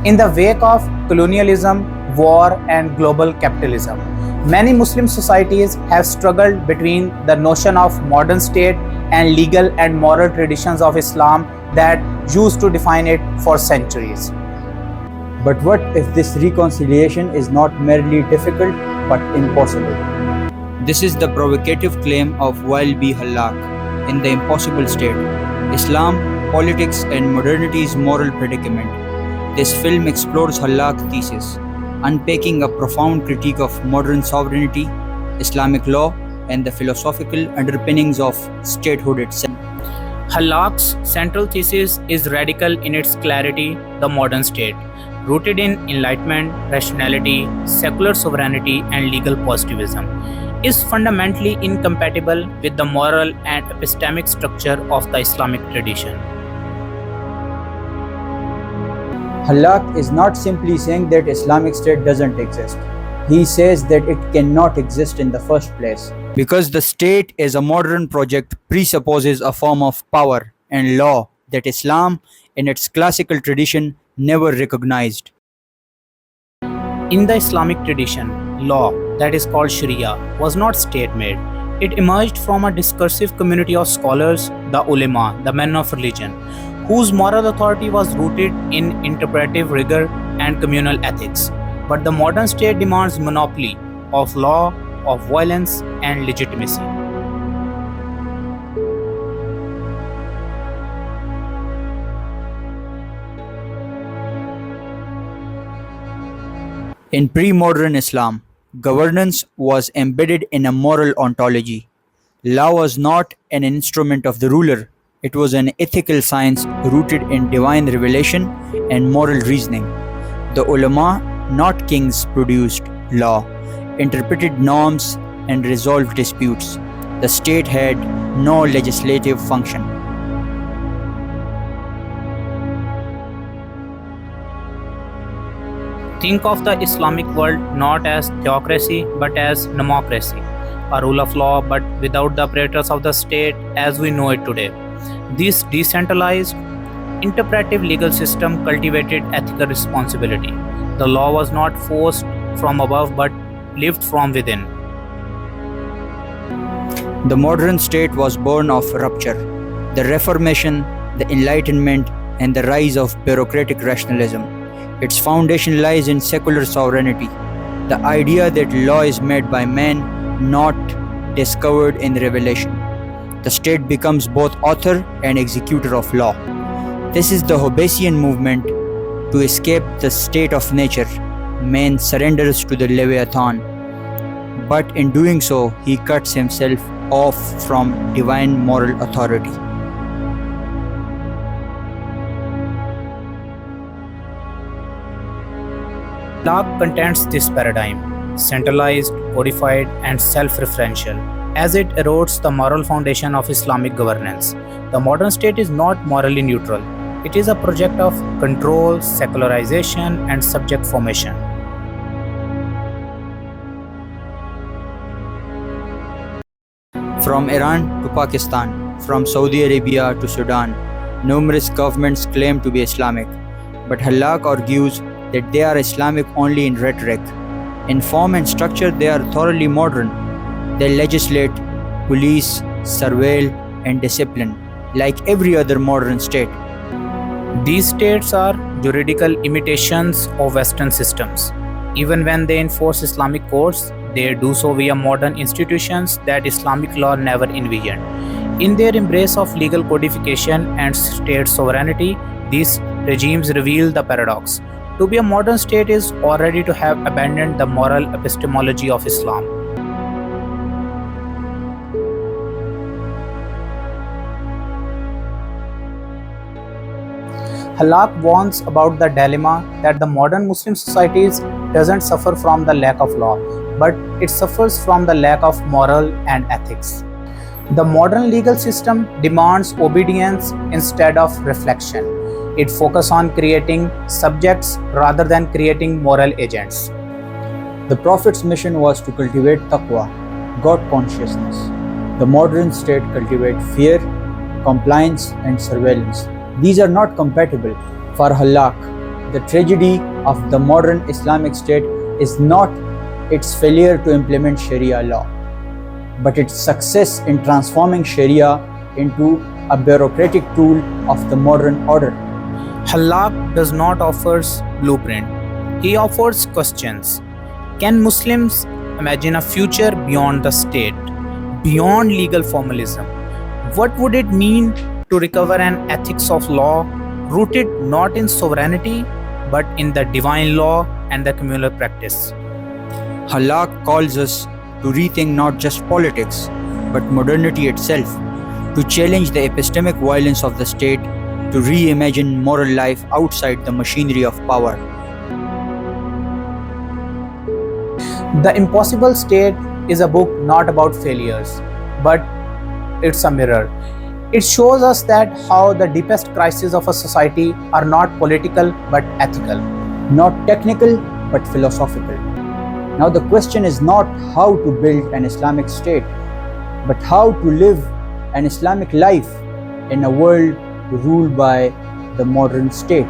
In the wake of colonialism, war, and global capitalism, many Muslim societies have struggled between the notion of modern state and legal and moral traditions of Islam that used to define it for centuries. But what if this reconciliation is not merely difficult but impossible? This is the provocative claim of Wael B. Hallaq in The Impossible State: Islam, Politics and Modernity's Moral Predicament. This film explores Hallaq's thesis, unpacking a profound critique of modern sovereignty, Islamic law, and the philosophical underpinnings of statehood itself. Hallaq's central thesis is radical in its clarity: the modern state, rooted in enlightenment, rationality, secular sovereignty, and legal positivism, is fundamentally incompatible with the moral and epistemic structure of the Islamic tradition. Hallaq is not simply saying that Islamic State doesn't exist. He says that it cannot exist in the first place. Because the state as a modern project presupposes a form of power and law that Islam, in its classical tradition, never recognized. In the Islamic tradition, law, that is called Sharia, was not state-made. It emerged from a discursive community of scholars, the ulema, the men of religion, whose moral authority was rooted in interpretive rigor and communal ethics. But the modern state demands monopoly of law, of violence, and legitimacy. In pre-modern Islam, governance was embedded in a moral ontology. Law was not an instrument of the ruler, it was an ethical science rooted in divine revelation and moral reasoning. The ulama, not kings, produced law, interpreted norms, and resolved disputes. The state had no legislative function. Think of the Islamic world not as theocracy but as democracy, a rule of law but without the apparatus of the state as we know it today. This decentralized, interpretive legal system cultivated ethical responsibility. The law was not forced from above but lived from within. The modern state was born of rupture, the Reformation, the Enlightenment, and the rise of bureaucratic rationalism. Its foundation lies in secular sovereignty, the idea that law is made by man, not discovered in revelation. The state becomes both author and executor of law. This is the Hobbesian movement. To escape the state of nature, man surrenders to the Leviathan, but in doing so, he cuts himself off from divine moral authority. Hallaq contends this paradigm, centralized, codified, and self-referential, as it erodes the moral foundation of Islamic governance. The modern state is not morally neutral. It is a project of control, secularization, and subject formation. From Iran to Pakistan, from Saudi Arabia to Sudan, numerous governments claim to be Islamic, but Hallaq argues that they are Islamic only in rhetoric. In form and structure, they are thoroughly modern. They legislate, police, surveil, and discipline, like every other modern state. These states are juridical imitations of Western systems. Even when they enforce Islamic codes, they do so via modern institutions that Islamic law never envisioned. In their embrace of legal codification and state sovereignty, these regimes reveal the paradox. To be a modern state is already to have abandoned the moral epistemology of Islam. Hallaq warns about the dilemma that the modern Muslim societies doesn't suffer from the lack of law, but it suffers from the lack of moral and ethics. The modern legal system demands obedience instead of reflection. It focuses on creating subjects rather than creating moral agents. The Prophet's mission was to cultivate taqwa, God consciousness. The modern state cultivates fear, compliance, and surveillance. These are not compatible. For Hallaq, The tragedy of the modern Islamic State is not its failure to implement Sharia law, but its success in transforming Sharia into a bureaucratic tool of the modern order. Halak does not offer blueprint. He offers questions. Can Muslims imagine a future beyond the state, beyond legal formalism? What would it mean to recover an ethics of law rooted not in sovereignty but in the divine law and the communal practice? Halak calls us to rethink not just politics, but modernity itself, to challenge the epistemic violence of the state, to reimagine moral life outside the machinery of power. The Impossible State is a book not about failures, but it's a mirror. It shows us that how the deepest crises of a society are not political but ethical. Not technical but philosophical. Now, the question is not how to build an Islamic state, but how to live an Islamic life in a world ruled by the modern state.